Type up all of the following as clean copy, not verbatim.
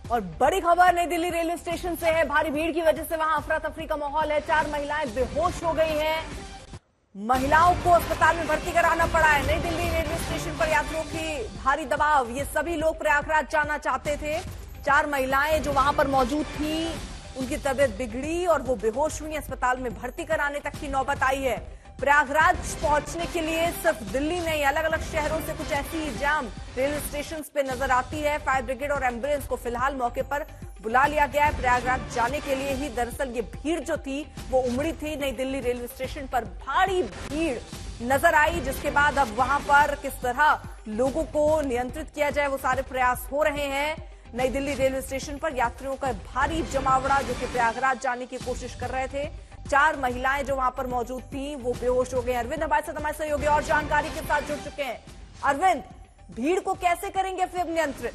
और बड़ी खबर नई दिल्ली रेलवे स्टेशन से है। भारी भीड़ की वजह से वहां अफरा तफरी का माहौल है। 4 महिलाएं बेहोश हो गई हैं। महिलाओं को अस्पताल में भर्ती कराना पड़ा है। नई दिल्ली रेलवे स्टेशन पर यात्रियों की भारी दबाव। ये सभी लोग प्रयागराज जाना चाहते थे। 4 महिलाएं जो वहां पर मौजूद थी, उनकी तबीयत बिगड़ी और वो बेहोश हुई। अस्पताल में भर्ती कराने तक की नौबत आई है। प्रयागराज पहुंचने के लिए सिर्फ दिल्ली नहीं, अलग अलग शहरों से कुछ ऐसी जाम रेलवे स्टेशन पे नजर आती है। फायर ब्रिगेड और एम्बुलेंस को फिलहाल मौके पर बुला लिया गया है। प्रयागराज जाने के लिए ही दरअसल ये भीड़ जो थी वो उमड़ी थी। नई दिल्ली रेलवे स्टेशन पर भारी भीड़ नजर आई, जिसके बाद अब वहां पर किस तरह लोगों को नियंत्रित किया जाए वो सारे प्रयास हो रहे हैं। नई दिल्ली रेलवे स्टेशन पर यात्रियों का भारी जमावड़ा जो कि प्रयागराज जाने की कोशिश कर रहे थे। 4 महिलाएं जो वहां पर मौजूद थी वो बेहोश हो गई। अरविंद हमारे साथ हमारे सहयोगी और जानकारी के साथ जुड़ चुके हैं। अरविंद, भीड़ को कैसे करेंगे फिर नियंत्रित?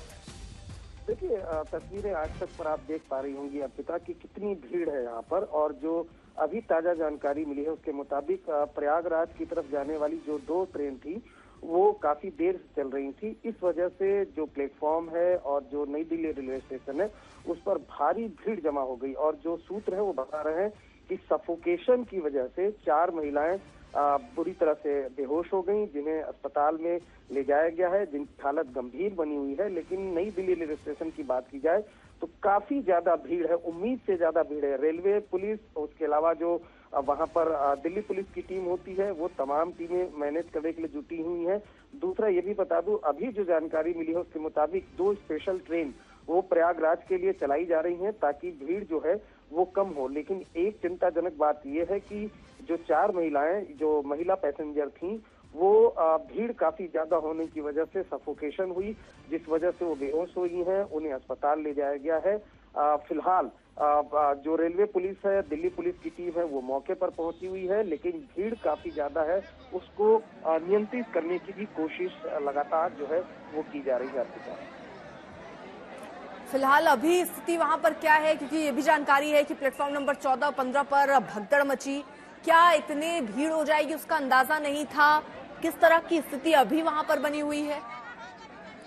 देखिए, तस्वीरें आज तक पर आप देख पा रही होंगी अर्पिता की कितनी भीड़ है यहाँ पर। और जो अभी ताजा जानकारी मिली है उसके मुताबिक प्रयागराज की तरफ जाने वाली जो 2 ट्रेन थी वो काफी देर से चल रही थी। इस वजह से जो प्लेटफॉर्म है और जो नई दिल्ली रेलवे स्टेशन है उस पर भारी भीड़ जमा हो गई। और जो सूत्र है वो बता रहे हैं कि सफोकेशन की वजह से 4 महिलाएं बुरी तरह से बेहोश हो गईं, जिन्हें अस्पताल में ले जाया गया है, जिनकी हालत गंभीर बनी हुई है। लेकिन नई दिल्ली रेलवे स्टेशन की बात की जाए तो काफी ज्यादा भीड़ है, उम्मीद से ज्यादा भीड़ है। रेलवे पुलिस, उसके अलावा जो वहां पर दिल्ली पुलिस की टीम होती है वो तमाम टीमें मैनेज करने के लिए जुटी हुई हैं। दूसरा ये भी बता दूं, अभी जो जानकारी मिली है उसके मुताबिक 2 स्पेशल ट्रेन वो प्रयागराज के लिए चलाई जा रही हैं ताकि भीड़ जो है वो कम हो। लेकिन एक चिंताजनक बात यह है कि जो 4 महिलाएं, जो महिला पैसेंजर थीं, वो भीड़ काफी ज्यादा होने की वजह से सफोकेशन हुई, जिस वजह से वो बेहोश हुई हैं। उन्हें अस्पताल ले जाया गया है। फिलहाल जो रेलवे पुलिस है, दिल्ली पुलिस की टीम है वो मौके पर पहुंची हुई है, लेकिन भीड़ काफी ज्यादा है, उसको नियंत्रित करने की भी कोशिश लगातार जो है वो की जा रही है अर्पिता। फिलहाल अभी स्थिति वहां पर क्या है, क्योंकि ये भी जानकारी है कि प्लेटफॉर्म नंबर 14 और 15 पर भगदड़ मची। क्या इतनी भीड़ हो जाएगी उसका अंदाजा नहीं था? किस तरह की स्थिति अभी वहां पर बनी हुई है?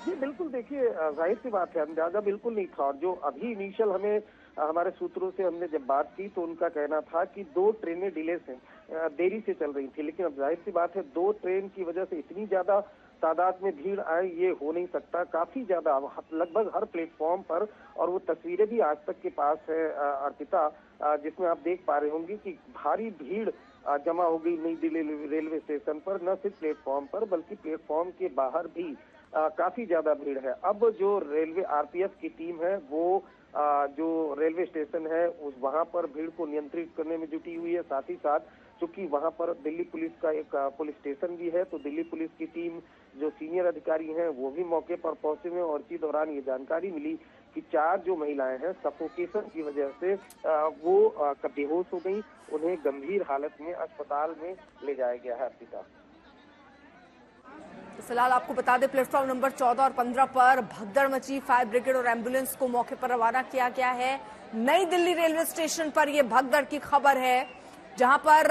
जी बिल्कुल, देखिए जाहिर सी बात है, अंदाजा बिल्कुल नहीं था। और जो अभी इनिशियल हमें हमारे सूत्रों से हमने जब बात की तो उनका कहना था कि 2 ट्रेनें डिले से देरी से चल रही थी। लेकिन अब जाहिर सी बात है 2 ट्रेन की वजह से इतनी ज्यादा तादाद में भीड़ आए ये हो नहीं सकता। काफी ज्यादा, लगभग हर प्लेटफॉर्म पर, और वो तस्वीरें भी आज तक के पास है अर्पिता, जिसमें आप देख पा रहे होंगे कि भारी भीड़ जमा हो गई नई दिल्ली रेलवे स्टेशन पर। न सिर्फ प्लेटफॉर्म पर बल्कि प्लेटफॉर्म के बाहर भी काफी ज्यादा भीड़ है। अब जो रेलवे आरपीएफ की टीम है वो जो रेलवे स्टेशन है उस वहां पर भीड़ को नियंत्रित करने में जुटी हुई है। साथ ही साथ चूंकि वहां पर दिल्ली पुलिस का एक पुलिस स्टेशन भी है, तो दिल्ली पुलिस की टीम, जो सीनियर अधिकारी हैं वो भी मौके पर पहुंचे हुए। और इसी दौरान ये जानकारी मिली कि 4 जो महिलाएं हैं सफोकेशन की वजह से वो बेहोश हो गई। उन्हें गंभीर हालत में अस्पताल में ले जाया गया है अर्पिता। फिलहाल आपको बता दें, प्लेटफॉर्म नंबर 14 और 15 पर भगदड़ मची। फायर ब्रिगेड और एम्बुलेंस को मौके पर रवाना किया गया है। नई दिल्ली रेलवे स्टेशन पर यह भगदड़ की खबर है, जहां पर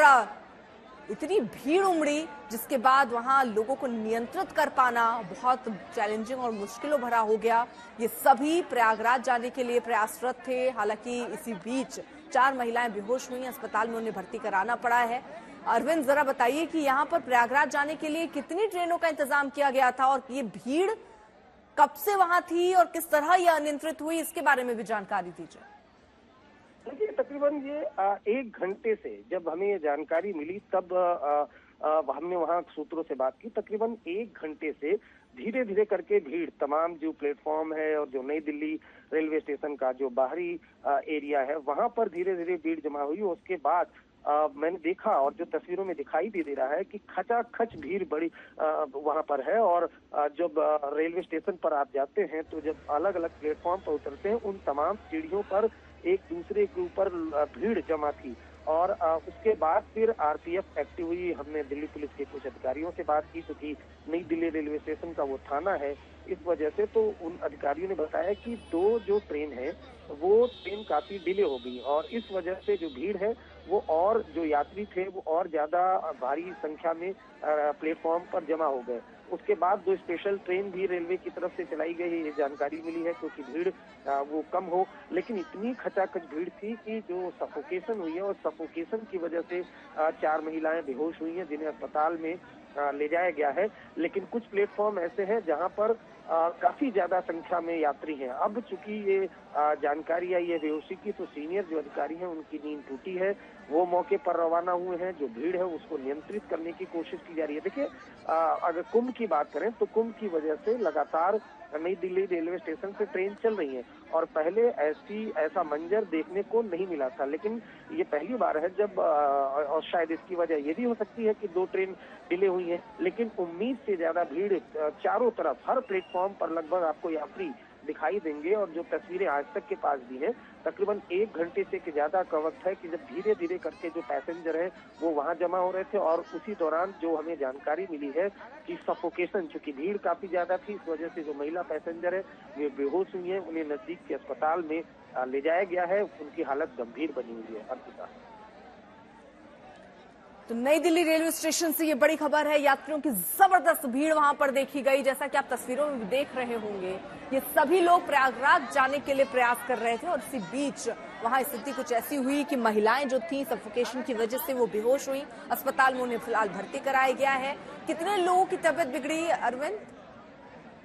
इतनी भीड़ उमड़ी, जिसके बाद वहां लोगों को नियंत्रित कर पाना बहुत चैलेंजिंग और मुश्किलों भरा हो गया। ये सभी प्रयागराज जाने के लिए प्रयासरत थे। हालांकि इसी बीच 4 महिलाएं बेहोश हुई, अस्पताल में उन्हें भर्ती कराना पड़ा है। अरविंद, जरा बताइए कि यहाँ पर प्रयागराज जाने के लिए कितनी ट्रेनों का इंतजाम किया गया था और ये भीड़ कब से वहां थी और किस तरह यह अनियंत्रित हुई, इसके बारे में भी जानकारी दीजिए। देखिए, तकरीबन ये 1 घंटे से जब हमें ये जानकारी मिली तब हमने वहाँ सूत्रों से बात की। तकरीबन 1 घंटे से धीरे धीरे करके भीड़ तमाम जो प्लेटफॉर्म है और जो नई दिल्ली रेलवे स्टेशन का जो बाहरी एरिया है वहां पर धीरे धीरे भीड़ जमा हुई। उसके बाद मैंने देखा और जो तस्वीरों में दिखाई दे रहा है कि खचाखच भीड़ बड़ी वहां पर है। और जब रेलवे स्टेशन पर आप जाते हैं तो जब अलग अलग प्लेटफॉर्म पर उतरते हैं उन तमाम सीढ़ियों पर एक दूसरे के ऊपर भीड़ जमा थी। और उसके बाद फिर आरपीएफ एक्टिव हुई। हमने दिल्ली पुलिस के कुछ अधिकारियों से बात की, क्योंकि नई दिल्ली रेलवे स्टेशन का वो थाना है, इस वजह से तो उन अधिकारियों ने बताया कि 2 जो ट्रेन है वो ट्रेन काफी डिले हो गई और इस वजह से जो भीड़ है वो, और जो यात्री थे वो और ज्यादा भारी संख्या में प्लेटफॉर्म पर जमा हो गए। उसके बाद 2 स्पेशल ट्रेन भी रेलवे की तरफ से चलाई गई है, ये जानकारी मिली है, क्योंकि भीड़ वो कम हो। लेकिन इतनी खचाखच भीड़ थी कि जो सफोकेशन हुई है, और सफोकेशन की वजह से 4 महिलाएं बेहोश हुई हैं, जिन्हें अस्पताल में ले जाया गया है। लेकिन कुछ प्लेटफॉर्म ऐसे हैं जहां पर काफी ज्यादा संख्या में यात्री हैं। अब चूंकि ये जानकारी आई है बेहोशी की, तो सीनियर जो अधिकारी हैं उनकी नींद टूटी है, वो मौके पर रवाना हुए हैं। जो भीड़ है उसको नियंत्रित करने की कोशिश की जा रही है। देखिए, अगर कुंभ की बात करें तो कुंभ की वजह से लगातार नई दिल्ली रेलवे स्टेशन से ट्रेन चल रही है, और पहले ऐसा मंजर देखने को नहीं मिला था। लेकिन ये पहली बार है जब और शायद इसकी वजह ये भी हो सकती है कि 2 ट्रेन डिले हुई है, लेकिन उम्मीद से ज्यादा भीड़ चारों तरफ, हर प्लेटफॉर्म पर लगभग आपको यात्री दिखाई देंगे। और जो तस्वीरें आज तक के पास भी हैं, तकरीबन 1 घंटे से ज्यादा का वक्त है कि जब धीरे धीरे करके जो पैसेंजर हैं वो वहां जमा हो रहे थे, और उसी दौरान जो हमें जानकारी मिली है कि सफोकेशन, चूंकि भीड़ काफी ज्यादा थी, इस वजह से जो महिला पैसेंजर है वे बेहोश हुई हैं। उन्हें नजदीक के अस्पताल में ले जाया गया है, उनकी हालत गंभीर बनी हुई है। अर्पिता, तो नई दिल्ली रेलवे स्टेशन से ये बड़ी खबर है, यात्रियों की जबरदस्त भीड़ वहां पर देखी गई। जैसा कि आप तस्वीरों में भी देख रहे होंगे, ये सभी लोग प्रयागराज जाने के लिए प्रयास कर रहे थे, और इसी बीच वहां स्थिति कुछ ऐसी हुई कि महिलाएं जो थी सफोकेशन की वजह से वो बेहोश हुई। अस्पताल में उन्हें फिलहाल भर्ती कराया गया है। कितने लोगों की तबीयत बिगड़ी, अरविंद?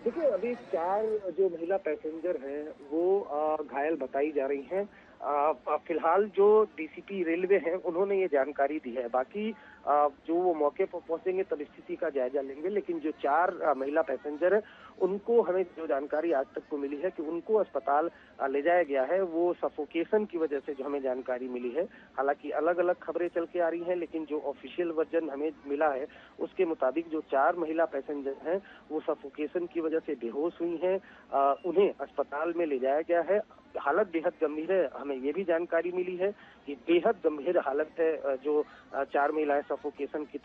देखिए, अभी 4 जो महिला पैसेंजर हैं वो घायल बताई जा रही हैं। फिलहाल जो डीसीपी रेलवे हैं उन्होंने ये जानकारी दी है। बाकी जो वो मौके पर पहुंचेंगे तब स्थिति का जायजा लेंगे। लेकिन जो 4 महिला पैसेंजर हैं उनको, हमें जो जानकारी आज तक को मिली है कि उनको अस्पताल ले जाया गया है, वो सफोकेशन की वजह से जो हमें जानकारी मिली है। हालांकि अलग अलग खबरें चल के आ रही हैं, लेकिन जो ऑफिशियल वर्जन हमें मिला है उसके मुताबिक जो 4 महिला पैसेंजर हैं वो सफोकेशन की वजह से बेहोश हुई हैं। उन्हें अस्पताल में ले जाया गया है। हालत बेहद गंभीर है। हमें ये भी जानकारी मिली है कि बेहद गंभीर हालत है। जो 4 महिलाएं सफोकेशन की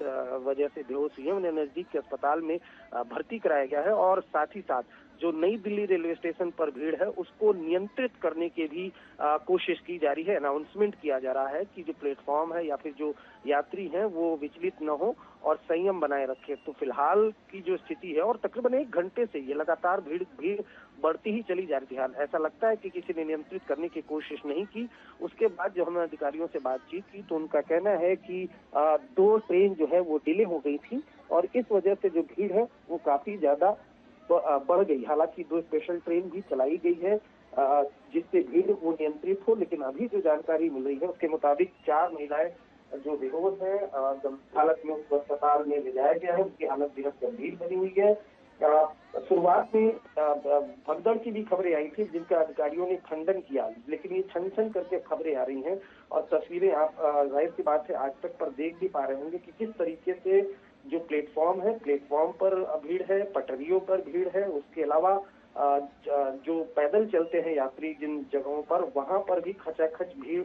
वजह से बेहोश हुई हैं, उन्हें नजदीक के अस्पताल में भर्ती कराया गया है। और साथ ही साथ जो नई दिल्ली रेलवे स्टेशन पर भीड़ है उसको नियंत्रित करने की भी कोशिश की जा रही है। अनाउंसमेंट किया जा रहा है कि जो प्लेटफॉर्म है या फिर जो यात्री हैं वो विचलित न हो और संयम बनाए रखे। तो फिलहाल की जो स्थिति है, और तकरीबन 1 घंटे से ये लगातार भीड़ बढ़ती ही चली जा रही थी। ऐसा लगता है कि किसी ने नियंत्रित करने की कोशिश नहीं की। उसके बाद जो हमने अधिकारियों से बातचीत की तो उनका कहना है कि 2 ट्रेन जो है वो डिले हो गई थी, और इस वजह से जो भीड़ है वो काफी ज्यादा बढ़ गई। हालांकि 2 स्पेशल ट्रेन भी चलाई गई है जिससे भीड़ वो नियंत्रित हो। लेकिन अभी जो जानकारी मिल रही है उसके मुताबिक 4 महिलाएं जो बेहोश है हालत में उसको अस्पताल में ले जाया गया है। उनकी हालत बेहद गंभीर बनी हुई है। शुरुआत में भगदड़ की भी खबरें आई थी जिनका अधिकारियों ने खंडन किया, लेकिन ये छन करके खबरें आ रही हैं, और तस्वीरें आप जाहिर सी बात है आज तक पर देख भी पा रहे होंगे कि किस तरीके से जो प्लेटफॉर्म है, प्लेटफॉर्म पर भीड़ है, पटरियों पर भीड़ है। उसके अलावा जो पैदल चलते हैं यात्री जिन जगहों पर, वहां पर भी खचाखच भीड़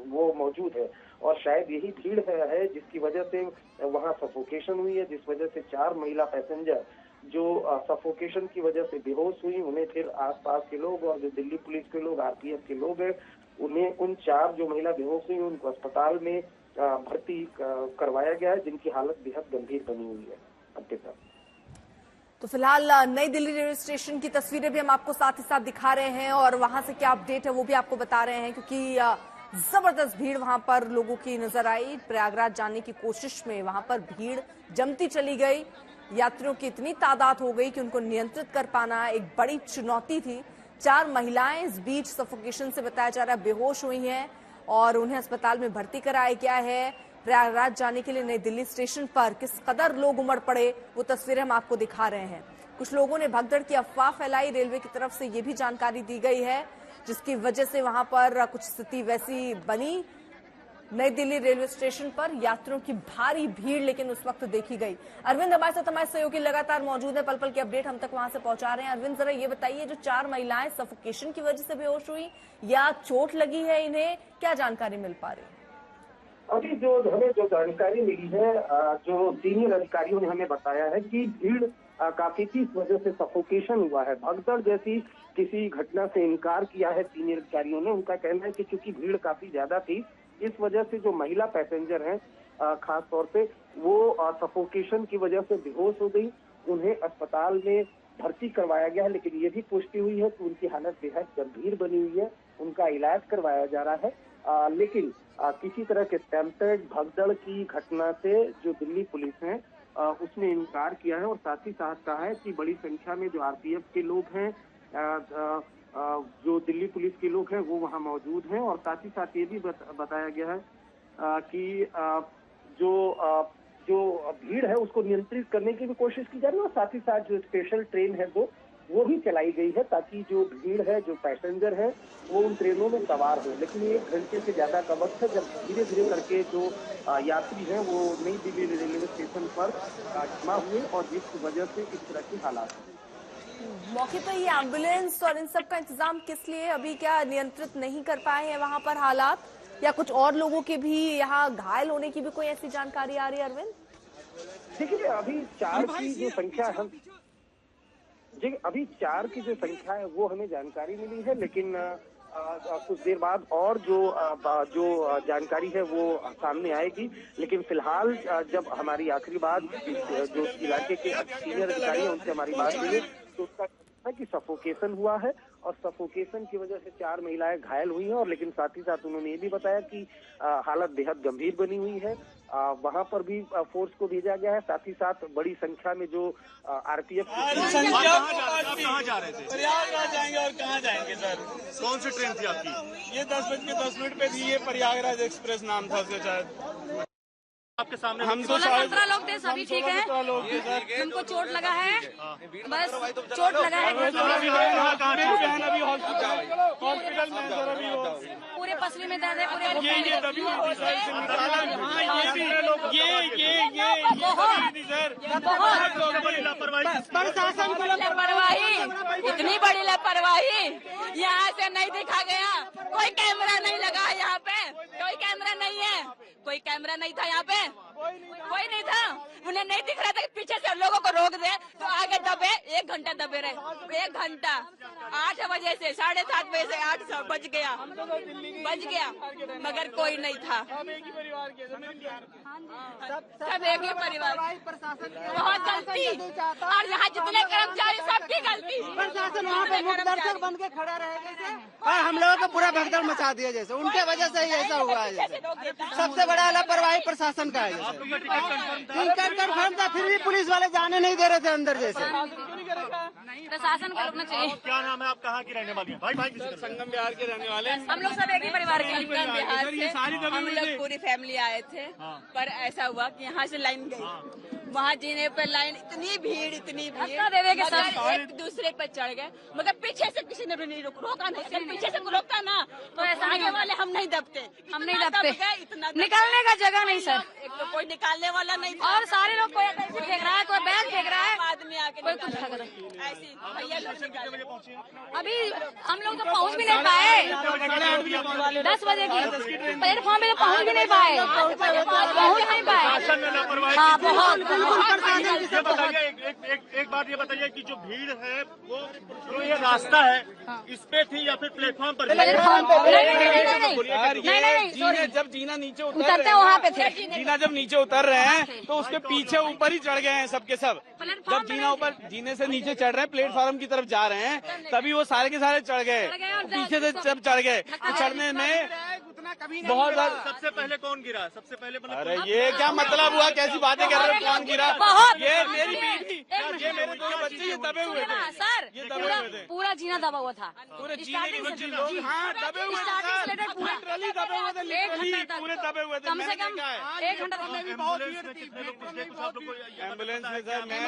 वो मौजूद है। और शायद यही भीड़ है जिसकी वजह से वहां सफोकेशन हुई है, जिस वजह से 4 महिला पैसेंजर जो सफोकेशन की वजह से बेहोश हुई, उन्हें फिर आसपास के लोग और जो दिल्ली पुलिस के लोग, आरपीएफ के लोग हैं, उन्हें उन 4 जो महिला बेहोश हुई उनको अस्पताल में भर्ती करवाया गया है, जिनकी हालत बेहद गंभीर बनी हुई है। अब तक तो फिलहाल नई दिल्ली रेलवे स्टेशन की तस्वीरें भी हम आपको साथ ही साथ दिखा रहे हैं, और वहां से क्या अपडेट है वो भी आपको बता रहे हैं, क्योंकि जबरदस्त भीड़ वहां पर लोगों की नजर आई। प्रयागराज जाने की कोशिश में वहां पर भीड़ जमती चली गई। यात्रियों की इतनी तादाद हो गई कि उनको नियंत्रित कर पाना एक बड़ी चुनौती थी। 4 महिलाएं इस बीच सफोकेशन से बताया जा रहा है बेहोश हुई हैं, और उन्हें अस्पताल में भर्ती कराया गया है। प्रयागराज जाने के लिए नई दिल्ली स्टेशन पर किस कदर लोग उमड़ पड़े वो तस्वीरें हम आपको दिखा रहे हैं। कुछ लोगों ने भगदड़ की अफवाह फैलाई, रेलवे की तरफ से ये भी जानकारी दी गई है, जिसकी वजह से वहां पर कुछ स्थिति वैसी बनी। नई दिल्ली रेलवे स्टेशन पर यात्रियों की भारी भीड़ लेकिन उस वक्त देखी गई। अरविंद हमारे साथ हमारे सहयोगी लगातार मौजूद है, पल पल की अपडेट हम तक वहां से पहुंचा रहे हैं। अरविंद, जरा ये बताइए, जो 4 महिलाएं सफोकेशन की वजह से बेहोश हुई या चोट लगी है, इन्हें क्या जानकारी मिल पा रही है? अभी जो हमें जो जानकारी मिली है, जो सीनियर अधिकारियों ने हमें बताया है कि भीड़ काफी थी, इस वजह से सफोकेशन हुआ है। भगदड़ जैसी किसी घटना से इनकार किया है सीनियर अधिकारियों ने। उनका कहना है कि चूंकि भीड़ काफी ज्यादा थी, इस वजह से जो महिला पैसेंजर हैं खास तौर पे वो सफोकेशन की वजह से बेहोश हो गई, उन्हें अस्पताल में भर्ती करवाया गया है, लेकिन ये भी पुष्टि हुई है कि उनकी हालत बेहद गंभीर बनी हुई है, उनका इलाज करवाया जा रहा है। लेकिन किसी तरह के स्टैम्पेड भगदड़ की घटना से जो दिल्ली पुलिस है उसने इनकार किया है और साथ ही साथ कहा है कि बड़ी संख्या में जो आरपीएफ के लोग हैं, जो दिल्ली पुलिस के लोग हैं वो वहां मौजूद हैं और साथ ही साथ ये भी बताया गया है कि जो भीड़ है उसको नियंत्रित करने की भी कोशिश की जा रही है और साथ ही साथ जो स्पेशल ट्रेन है वो भी चलाई गई है ताकि जो भीड़ है, जो पैसेंजर है वो उन ट्रेनों में सवार हो। लेकिन 1 घंटे से ज्यादा का वक्त है जब धीरे धीरे करके जो यात्री हैं वो नई दिल्ली रेलवे स्टेशन पर जमा हुए और जिस वजह से इस तरह की हालात है। मौके पर ये एम्बुलेंस और इन सब का इंतजाम किस लिए अभी क्या नियंत्रित नहीं कर पाए हैं वहां पर हालात, या कुछ और लोगों के भी यहाँ घायल होने की भी कोई ऐसी जानकारी आ रही है अरविंद? देखिए अभी 4 की जो संख्या है, जी अभी 4 की जो संख्या है वो हमें जानकारी मिली है, लेकिन कुछ देर बाद और जो जानकारी है वो सामने आएगी। लेकिन फिलहाल जब हमारी आखिरी बात जो इलाके के सीनियर अधिकारी हैं उनसे हमारी बात हुई है तो उसका है कि सफोकेशन हुआ है और सफोकेशन की वजह से 4 महिलाएं घायल हुई हैं और लेकिन साथ ही साथ उन्होंने ये भी बताया कि हालत बेहद गंभीर बनी हुई है। वहां पर भी फोर्स को भेजा गया है, साथ ही साथ बड़ी संख्या में जो आरपीएफ कहाँ जा रहे थे? प्रयागराज जाएंगे और कहाँ जाएंगे सर? कौन सी ट्रेन थी आपकी? ये 10:10 पे थी, ये प्रयागराज एक्सप्रेस नाम था उसका शायद। आपके सामने हम 16-17 लोग थे, सभी ठीक है। उनको चोट लगा है, बस चोट लगा है। बहन अभी हॉस्पिटल में सर, अभी वो पूरे पसली में दर्द है, पूरे ये तभी प्रशासन की लापरवाही, इतनी बड़ी लापरवाही यहाँ से नहीं देखा गया। कोई कैमरा नहीं लगा यहाँ पे, कोई कैमरा नहीं है, कोई कैमरा नहीं था यहाँ पे, कोई नहीं था। उन्हें नहीं दिख रहा था कि पीछे से लोगों को रोक दे तो आगे दबे। 1 घंटा दबे रहे, 1 घंटा। 8 बजे से 7:30 बजे से 8 बज गया, मगर कोई नहीं था। सब एक ही परिवार। बहुत गलती, और यहाँ जितने कर्मचारी सबकी गलती। प्रशासन वहाँ पे मुख्य दर्शक बन के खड़ा रहेगा और हम लोगों को पूरा भगदड़ मचा दिया, जैसे उनके वजह से ही ऐसा हुआ है। जैसे सबसे बड़ा लापरवाही प्रशासन का है। जैसे कन्फर्म था फिर भी पुलिस वाले जाने नहीं दे रहे थे अंदर। जैसे प्रशासन को रोकना चाहिए। क्या नाम है, आप कहाँ की रहने वाली हैं? भाई संगम बिहार के रहने वाले। हम लोग सब एक ही परिवार के बिहार से, हम लोग पूरी फैमिली आए थे। पर ऐसा हुआ कि यहाँ से लाइन गई, वहाँ जीने पर लाइन, इतनी भीड़ मगर एक दूसरे पर चढ़ गए, मगर पीछे से किसी ने भी नहीं रोका नहीं। अगर पीछे से रोकता ना तो ऐसा आगे वाले हम नहीं दबते, इतना निकलने का जगह नहीं सर। एक तो कोई निकालने वाला नहीं था और सारे लोग कोई ऐसे फेंक रहा है, कोई बैग फेंक रहा है, आदमी आके कोई कुछ फेंक रहा है। ऐसी भैया लोग निकाले। अभी हम लोग तो पहुंच भी नहीं पाए। 10 बजे की प्लेटफॉर्म पे पहुंच भी नहीं पाए, हाँ बहुत। ये बताइए, एक बात ये बताइए कि जो भीड़ है वो जो ये रास्ता है इस पे थी या फिर प्लेटफॉर्म पर? नहीं, जब जीना नीचे उतरते वहाँ पे थे। जीना जब नीचे उतर रहे हैं तो उसके पीछे ऊपर ही चढ़ गए हैं सबके सब। जब जीना ऊपर जीने से नीचे चढ़ रहे हैं, प्लेटफॉर्म की तरफ जा रहे हैं, तभी वो सारे के सारे चढ़ गए। पीछे से जब चढ़ गए तो चढ़ने में बहुत ज्यादा। सबसे पहले कौन गिरा? सबसे पहले अरे ये क्या मतलब हुआ, कैसी बातें कर रहे हो? कौन गिरा? ये मेरी बीवी, ये मेरे 2 बच्चे, ये दबे हुए थे सर। ये दबे हुए थे, पूरा जीना दबा हुआ था, पूरे जीने के बच्चे लोग। हाँ दबे हुए थे, पूरे ट्रॉली दबे हुए थे, लिटरली पूरे दबे हुए थे। कम से कम 1 घंटा भी बहुत भीड़ थी। एम्बुलेंस में सर मैं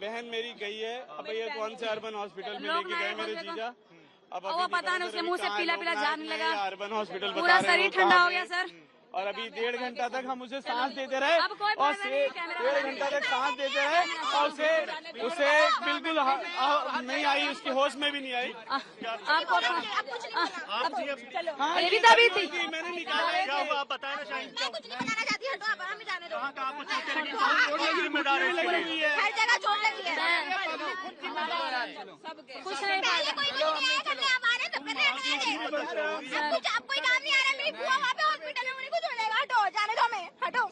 बहन मेरी गई है। अब ये कौन से अर्बन हॉस्पिटल में लेके गए मेरे जीजा। अब वो पता नहीं, उसके मुंह से पीला पीला जाने लगा, अर्बन हॉस्पिटल पूरा शरीर ठंडा हो गया सर। और अभी 1.5 घंटा तक हम उसे सांस देते रहे और 1.5 घंटा तक सांस देते रहे और उसे बिल्कुल नहीं आई, उसकी होश में भी नहीं आई। ये भी दबी थी। मैंने निकाला। क्या हुआ आप बताना चाहिए? कुछ नहीं बताना चाहती है, तो आप हमें जाने दो। जिम्मेदार है, हर जगह चोट लगी है। कुछ नहीं आप कोई काम नहीं आ रहा। मेरी बुआ वहाँ पे हॉस्पिटल में, मुझे कुछ हो जाएगा। हटो, जाने दो हमें, हटो।